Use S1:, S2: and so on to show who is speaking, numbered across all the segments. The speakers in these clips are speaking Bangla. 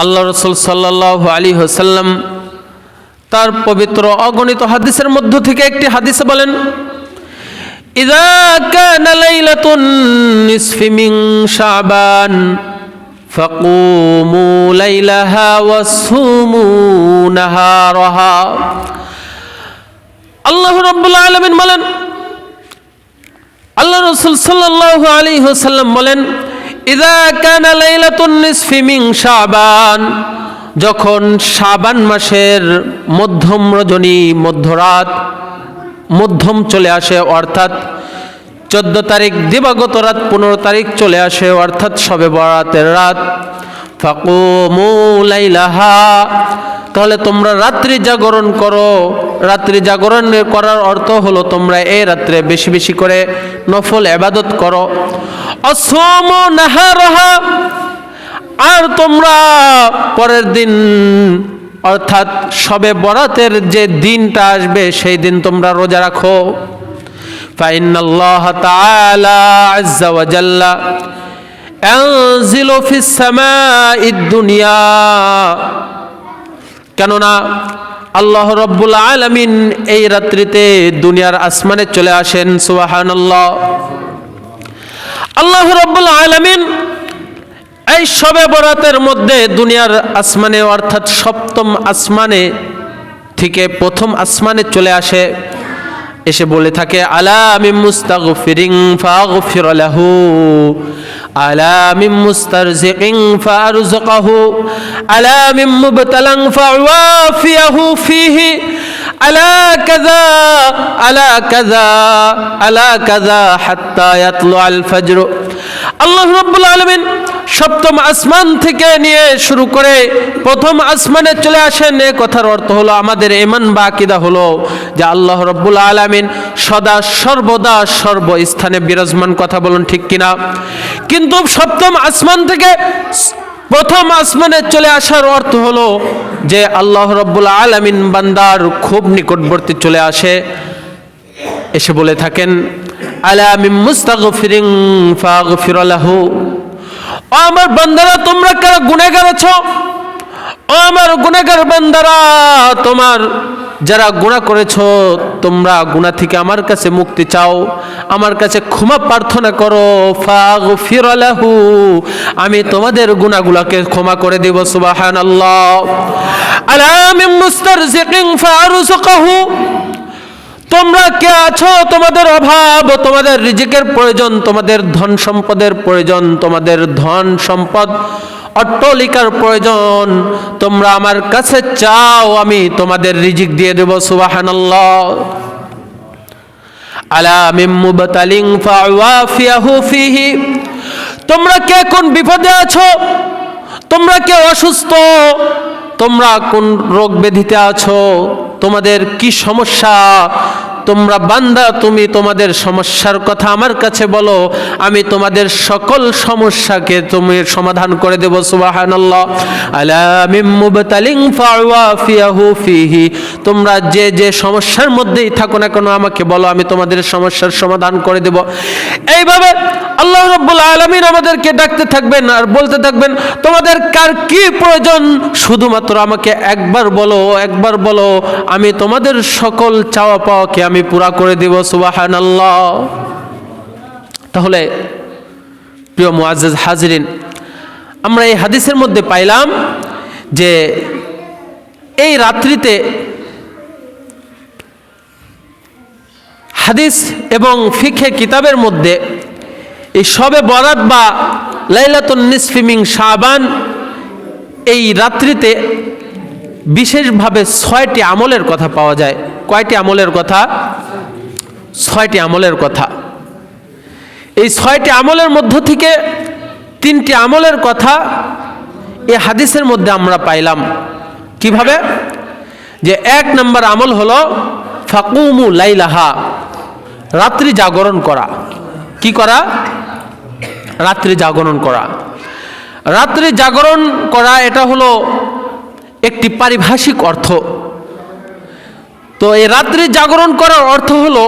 S1: আল্লাহ রাসূল সাল্লাল্লাহু আলাইহি ওয়াসাল্লাম তার পবিত্র অগণিত হাদিসের মধ্য থেকে একটি হাদিসে বলেন, ইযা কানা লাইলাতুন নিসফি মিন শাবান ফাকুমু লাইলাহা ওয়াসুমু নাহারাহা। আল্লাহ রাব্বুল আলামিন বলেন, আল্লাহ রাসূল সাল্লাল্লাহু আলাইহি ওয়াসাল্লাম বলেন, ইযা কানা লাইলাতুন নিসফি মিন শাবান, যখন শাবান মাসের মধ্যম রজনী, মধ্যরাত, মধ্যম চলে আসে, অর্থাৎ 14 তারিখ দিবাগত রাত, 15 তারিখ চলে আসে, অর্থাৎ শবে বরাতের রাত। ফাকুমু লাইলাহা, তাহলে তোমরা রাত্রি জাগরণ করো। রাত্রি জাগরণ করার অর্থ হলো তোমরা এই রাত্রে বেশি বেশি করে নফল ইবাদত করো। আসুমু নাহারাহা, আর তোমরা পরের দিন অর্থাৎ শবে বরাতের যে দিনটা আসবে সেই দিন তোমরা রোজা রাখো। ফাইন্নাল্লাহ তাআলা আযজা ওয়া জাল্লা আনজিলু ফিস সামাঈদ দুনিয়া, কেননা আল্লাহ রাব্বুল আলামিন এই রাত্রিতে দুনিয়ার আসমানে চলে আসেন। সুবহানাল্লাহ। আল্লাহ রাব্বুল আলামিন এই শবে বরাতের মধ্যে দুনিয়ার আসমানে অর্থাৎ সপ্তম আসমানে থেকে প্রথম আসমানে চলে আসে, এসে বলে থাকে, আলা মিন মুস্তাগফিরিন ফাগফির লাহু, আলা মিন মুস্তারজিকিন ফারযুকহু, আলা মিন মুবতালান ফাওয়াফিয়াহু ফিহি, আলা কাযা আলা কাযা আলা কাযা হাত্তা ইয়াতলু আল ফজর। আল্লাহ রাব্বুল আলামিন সপ্তম আসমান থেকে নিয়ে শুরু করে প্রথম আসমানে চলে আসেন। এ কথার অর্থ হলো আমাদের ঈমান বা আকীদা হলো যে আল্লাহ রাব্বুল আলামিন সদা সর্বদা সর্বস্থানে বিরাজমান। কথা বলুন ঠিক কিনা? কিন্তু সপ্তম আসমান থেকে প্রথম আসমানে চলে আসার অর্থ হলো যে আল্লাহ রাব্বুল আলামিন বান্দার খুব নিকটবর্তী চলে আসে, এসে বলে থাকেন, আলা মিন মুস্তাগফিরিন ফাগফির লাহু। ও আমার বান্দারা, তোমরা কারা গুনাহগার আছো? ও আমার গুনাহগার বান্দারা, তোমার যারা গুনাহ করেছো তোমরা গুনাহ থেকে আমার কাছে মুক্তি চাও, আমার কাছে ক্ষমা প্রার্থনা করো। ফাগফির লাহু, আমি তোমাদের গুনাহগুলোকে ক্ষমা করে দেব। সুবহানাল্লাহ। আলা মিন মুস্তারজিকিন ফারযুকহু, তোমরা কে আছো তোমাদের অভাব, তোমাদের রিজিকের প্রয়োজন, তোমাদের ধন সম্পদের প্রয়োজন, তোমাদের ধন সম্পদ অট্টালিকার প্রয়োজন, তোমরা আমার কাছে চাও, আমি তোমাদের রিজিক দিয়ে দেব। সুবহানাল্লাহ। আলা মিন মুবতালিন ফাওয়াফিয়াহু ফিহি, তোমরা কে কোন বিপদে আছো, তোমরা কে অসুস্থ, তোমরা কোন রোগ ব্যাধিতে আছো, তোমাদের কি সমস্যা, তোমরা বান্দা তুমি তোমাদের সমস্যার কথা আমার কাছে বলো, আমি তোমাদের সকল সমস্যাকে তুমি সমাধান করে দেব। সুবহানাল্লাহ। আলা মিন মুবতালিন ফাওয়াফিয়াহু ফিহি, তোমরা যে যে সমস্যার মধ্যেই থাকো না কেন আমাকে বলো, আমি তোমাদের সমস্যার সমাধান করে দেব। এইভাবে আল্লাহ রাব্বুল আলামিন আমাদেরকে ডাকতে থাকবেন আর বলতে থাকবেন, তোমাদের কার কি প্রয়োজন শুধুমাত্র আমাকে একবার বলো, একবার বলো, আমি তোমাদের সকল চাওয়া পাওয়াকে আমি পুরা করে দেব। সুবহানাল্লাহ। তাহলে প্রিয় মুআজ্জাজ হাজিরিন, আমরা এই হাদিসের মধ্যে পাইলাম যে এই রাত্রিতে হাদিস এবং ফিকহে কিতাবের মধ্যে এই শবে বরাত বা লাইলাতুন নিসফি মিন শাবান, এই রাত্রিতে বিশেষভাবে 6টি আমলের কথা পাওয়া যায়। কয়টি আমলের কথা? 6টি আমলের কথা। এই 6টি আমলের মধ্য থেকে 3টি আমলের কথা এই হাদিসের মধ্যে আমরা পাইলাম। কিভাবে? যে 1 নম্বর আমল হলো ফাকুমু লাইলাহা, রাত্রি জাগরণ করা। কি করা? রাত্রি জাগরণ করা। রাত্রি জাগরণ করা এটা হলো একটি পারিভাষিক অর্থ। তো এই রাত্রি জাগরণ করার অর্থ হলো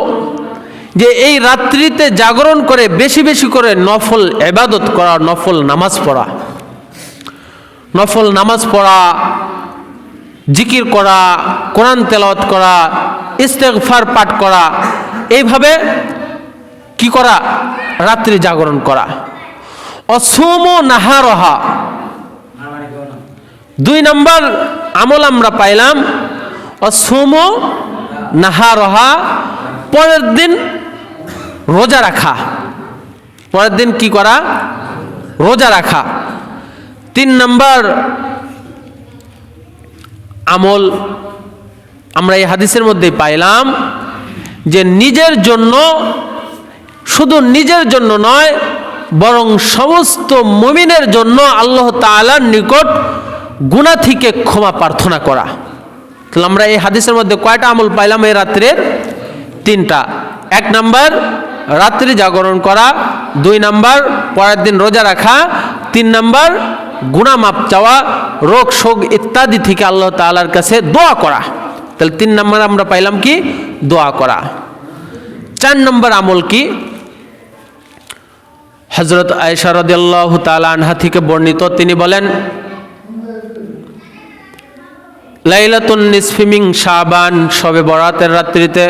S1: যে এই রাত্রিতে জাগরণ করে বেশি বেশি করে নফল ইবাদত করা, নফল নামাজ পড়া। নফল নামাজ পড়া, জিকির করা, কোরআন তেলাওয়াত করা, ইস্তেগফার পাঠ করা, এইভাবে কি করা? রাত্রি জাগরণ করা। অসুমু নাহারহা, 2 নম্বর আমল আমরা পাইলাম অসুমু নাহারহা, পরের দিন রোজা রাখা। পরের দিন কি করা? রোজা রাখা। 3 নম্বর আমল আমরা এই হাদিসের মধ্যে পাইলাম যে নিজের জন্য, শুধু নিজের জন্য নয় বরং সমস্ত মুমিনের জন্য আল্লাহ তাআলার নিকট গুনাহ থেকে ক্ষমা প্রার্থনা করা। তাহলে আমরা এই হাদিসের মধ্যে কয়টা আমল পাইলাম? এই রাত্রের 3টা। 1 নম্বর রাত্রি জাগরণ করা, 2 নম্বর পরের দিন রোজা রাখা, 3 নম্বর গুনাহ মাপ চাওয়া, রোগ শোক ইত্যাদি থেকে আল্লাহ তাআলার কাছে দোয়া করা। তাহলে 3 নম্বর আমরা পাইলাম কি? দোয়া করা। 4 নম্বর আমল কি? হযরত আয়েশা রাদিয়াল্লাহু তাআলা আনহা থেকে বর্ণিত, তিনি বলেন লাইলাতুন নিসফি মিন শাবান, শবে বরাতের রাত্রিতে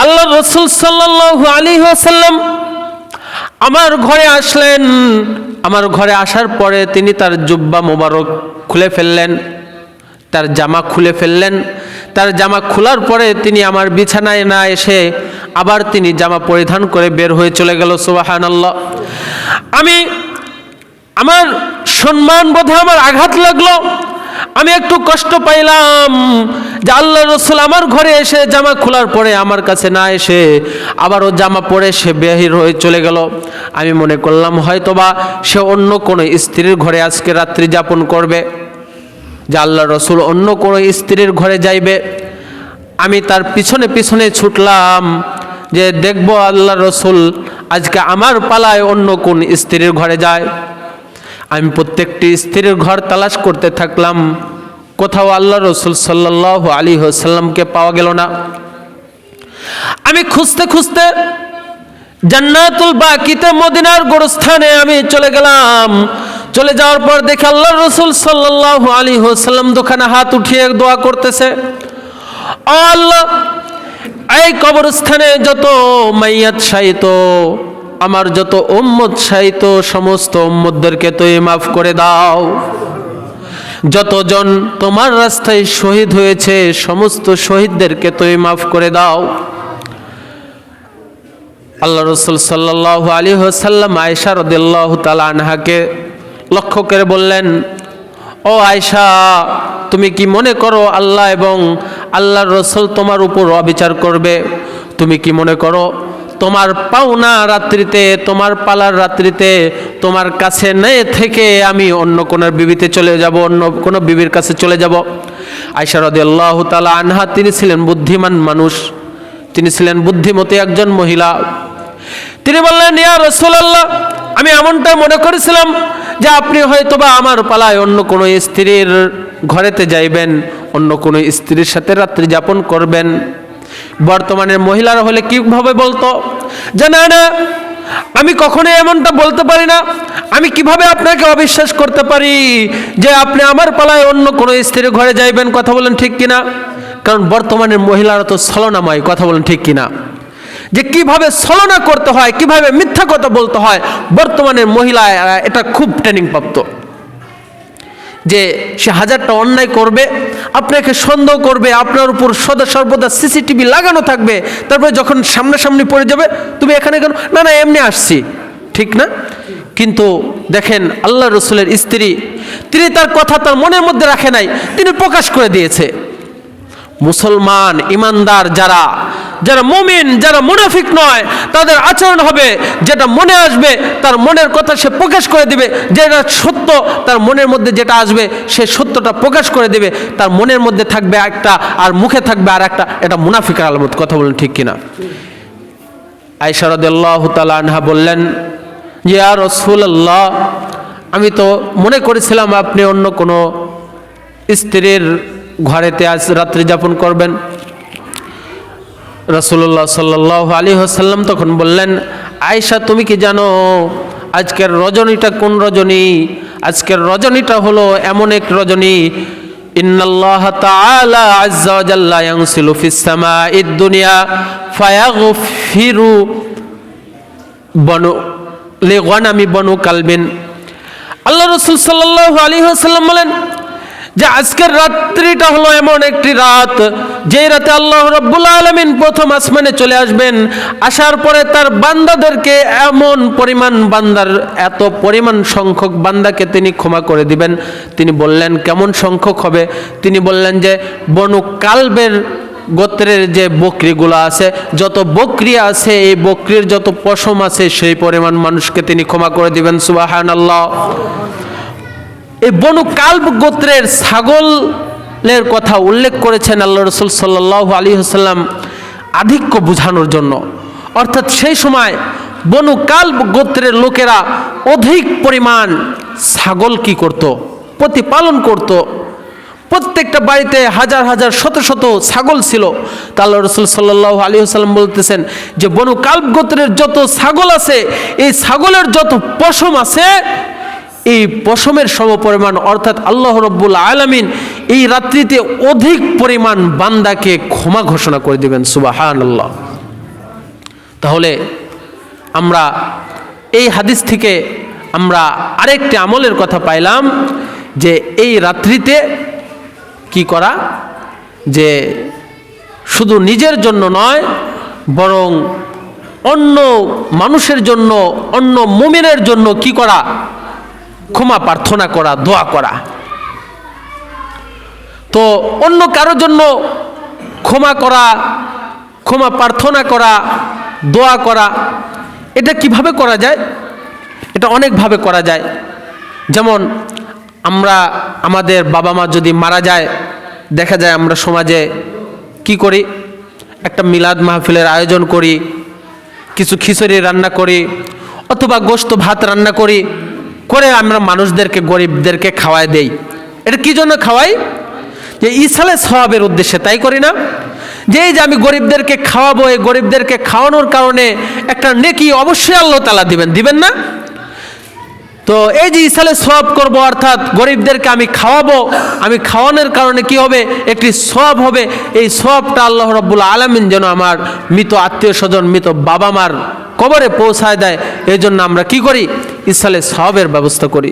S1: আল্লাহর রাসূল সাল্লাল্লাহু আলাইহি ওয়াসাল্লাম আমার ঘরে আসলেন। আমার ঘরে আসার পরে তিনি তার জুব্বা মোবারক খুলে ফেললেন, তার জামা খুলে ফেললেন। তার জামা খোলার পরে তিনি আমার বিছানায় না এসে আবার তিনি জামা পরিধান করে বের হয়ে চলে গেল। সুবহানাল্লাহ। আমার সম্মান বোধে আমার আঘাত লাগলো, আমি একটু কষ্ট পাইলাম যে আল্লাহ রাসূল আমার ঘরে এসে জামা খোলার পরে আমার কাছে না এসে আবারও জামা পরে সে বের হয়ে চলে গেল। আমি মনে করলাম হয়তোবা সে অন্য কোনো স্ত্রীর ঘরে আজকে রাত্রি যাপন করবে, যে আল্লাহ রাসূল অন্য কোনো স্ত্রীর ঘরে যাইবে। আমি তার পিছনে পিছনে ছুটলাম যে দেখবো আল্লাহ রাসূল আজকে আমার পালায় অন্য কোন স্ত্রীর ঘরে যায়। আমি প্রত্যেকটি স্ত্রীর ঘর তালাশ করতে থাকলাম, কোথাও আল্লাহ রাসূল সাল্লাল্লাহু আলাইহি ওয়াসাল্লামকে পাওয়া গেল না। আমি খুঁজতে খুঁজতে জান্নাতুল বাকিতে মদিনার গোরস্থানে আমি চলে গেলাম। চলে যাওয়ার পর দেখে আল্লাহ রাসূল সাল্লাল্লাহু আলাইহি ওয়াসাল্লাম দোকানে হাত উঠিয়ে দোয়া করতেছে, ও আল্লাহ, এই কবরস্থানে যত মাইয়াত শায়িত, আমার যত উম্মত শায়িত, সমস্ত উম্মতদেরকে তুই মাফ করে দাও। যতজন তোমার রাস্তায় শহীদ হয়েছে সমস্ত শহীদদেরকে তুই মাফ করে দাও। আল্লাহ রাসূল সাল্লাল্লাহু আলাইহি ওয়াসাল্লাম আয়েশা রাদিয়াল্লাহু তাআলা আনহাকে লক্ষ্য করে বললেন, ও আয়েশা, তুমি কি মনে করো আল্লাহ এবং আল্লাহর রাসূল তোমার উপর অবিচার করবে? তুমি কি মনে করো তোমার পাওনা রাত্রিতে, তোমার পালার রাত্রিতে তোমার কাছে নেই থেকে আমি অন্য কোন বিবিতে চলে যাব, অন্য কোন বিবির কাছে চলে যাব? আয়েশা রাদিয়াল্লাহু তাআলা আনহা তিনি ছিলেন বুদ্ধিমান মানুষ, তিনি ছিলেন বুদ্ধিমতী একজন মহিলা। তিনি বললেন, ইয়া রাসূলুল্লাহ, আমি এমনটা মনে করেছিলাম যে আপনি হয়তোবা আমার পালায় অন্য কোনো স্ত্রীর ঘরেতে যাইবেন, অন্য কোনো স্ত্রীর সাথে রাত্রি যাপন করবেন। বর্তমানের মহিলারা হলে কিভাবে বলতো যে না না, আমি কখনোই এমনটা বলতে পারি না, আমি কিভাবে আপনাকে অবিশ্বাস করতে পারি যে আপনি আমার পালায় অন্য কোনো স্ত্রীর ঘরে যাইবেন? কথা বলেন ঠিক কিনা? কারণ বর্তমানের মহিলারা তো ছলনাময়। কথা বলেন ঠিক কিনা? যে কিভাবে ছলনা করতে হয়, কিভাবে মিথ্যা কথা বলতে হয়, বর্তমানের মহিলা এটা খুব ট্রেনিং প্রাপ্ত। যে সে হাজারটা অন্যায় করবে, আপনাকে সন্দেহ করবে, আপনার উপর সদা সর্বদা সিসিটিভি লাগানো থাকবে, তারপরে যখন সামনাসামনি পড়ে যাবে, তুমি এখানে কেন? না না, এমনি আসছি, ঠিক না? কিন্তু দেখেন আল্লাহ রাসূলের স্ত্রী, তিনি তার কথা তার মনের মধ্যে রাখে নাই, তিনি প্রকাশ করে দিয়েছে। মুসলমান ইমানদার যারা, যারা মুমিন, যারা মুনাফিক নয়, তাদের আচরণ হবে যেটা মনে আসবে তার মনের কথা সে প্রকাশ করে দিবে। যেটা সত্য তার মনের মধ্যে যেটা আসবে সে সত্যটা প্রকাশ করে দিবে। তার মনের মধ্যে থাকবে একটা আর মুখে থাকবে আর একটা, এটা মুনাফিকের আলামত। কথা বলেন ঠিক কিনা? আয়েশা রাদিয়াল্লাহু তাআলা আনহা বললেন, ইয়া রাসূলুল্লাহ, আমি তো মনে করেছিলাম আপনি অন্য কোনো স্ত্রীর ঘরেতে আজ রাত্রি যাপন করবেন। রাসূলুল্লাহ সাল্লাল্লাহু আলাইহি ওয়াসাল্লাম তখন বললেন, আয়েশা, তুমি কি জানো আজকের রজনীটা কোন রজনী? আজকের রজনীটা হলো এমন এক রজনী, ইন্নাল্লাহ তাআলা আযজা ওয়া জাল্লা ইয়ানসিলু ফিস সামাঈদ দুনিয়া ফায়াগফিরু বনু লিগনামি বনু কালবিন। আল্লাহ রাসূল সাল্লাল্লাহু আলাইহি ওয়াসাল্লাম বলেন যে আজকের রাত্রিটা হলো এমন একটি রাত, যে রাতে আল্লাহ রাব্বুল আলামিন প্রথম আসমানে চলে আসবেন। আসার পরে তার বান্দাদেরকে এমন পরিমাণ বান্দার এত পরিমাণ সংখ্যক বান্দাকে তিনি ক্ষমা করে দিবেন। তিনি বললেন কেমন সংখ্যক হবে? তিনি বললেন যে বনু কালবের গোত্রের যে বকরিগুলো আছে, যত বকরি আছে, এই বকরির যত পশম আছে, সেই পরিমাণ মানুষকে তিনি ক্ষমা করে দিবেন। সুবহানাল্লাহ। এই বনু কালব গোত্রের ছাগলের কথা উল্লেখ করেছেন আল্লাহ রাসূল সাল্লাল্লাহু আলাইহি ওয়াসাল্লাম আধিক্য বোঝানোর জন্য। অর্থাৎ সেই সময় বনু কালব গোত্রের লোকেরা অধিক পরিমাণ ছাগল কি করত? প্রতিপালন করত। প্রত্যেকটা বাড়িতে হাজার হাজার শত শত ছাগল ছিল। তা আল্লাহ রাসূল সাল্লাল্লাহু আলাইহি ওয়াসাল্লাম বলতেছেন যে বনু কালব গোত্রের যত ছাগল আছে, এই ছাগলের যত পশম আছে, এই পশমের সমপরিমাণ, অর্থাৎ আল্লাহ রাব্বুল আলামিন এই রাত্রিতে অধিক পরিমাণ বান্দাকে ক্ষমা ঘোষণা করে দিবেন। সুবহানাল্লাহ। তাহলে আমরা এই হাদিস থেকে আমরা আরেকটি আমলের কথা পাইলাম যে এই রাত্রিতে কি করা, যে শুধু নিজের জন্য নয়, বরং অন্য মানুষের জন্য, অন্য মুমিনের জন্য কি করা, ক্ষমা প্রার্থনা করা, দোয়া করা। তো অন্য কারোর জন্য ক্ষমা করা, ক্ষমা প্রার্থনা করা, দোয়া করা, এটা কিভাবে করা যায়? এটা অনেকভাবে করা যায়। যেমন আমরা আমাদের বাবা মা যদি মারা যায়, দেখা যায় আমরা সমাজে কি করি, একটা মিলাদ মাহফিলের আয়োজন করি, কিছু খিচুড়ি রান্না করি, অথবা গোশত ভাত রান্না করি, করে আমরা মানুষদেরকে, গরিবদেরকে খাওয়াই দেই। এটা কি জন্য খাওয়াই? যে ইসালে সওয়াবের উদ্দেশ্যে, তাই করি না? যে এই যে আমি গরিবদেরকে খাওয়াবো, এই গরিবদেরকে খাওয়ানোর কারণে একটা নেকি অবশ্যই আল্লাহ তাআলা দিবেন, দিবেন না? তো এই যে ইসালে সওয়াব করব, অর্থাৎ গরিবদেরকে আমি খাওয়াবো, আমি খাওয়ানোর কারণে কি হবে, একটি সওয়াব হবে। এই সওয়াবটা আল্লাহ রাব্বুল আলামিন যেন আমার মৃত আত্মীয় স্বজন, মৃত বাবা মার কবরে পৌঁছায় দেয়, এই জন্য আমরা কি করি, ইসালে সওয়াবের ব্যবস্থা করি।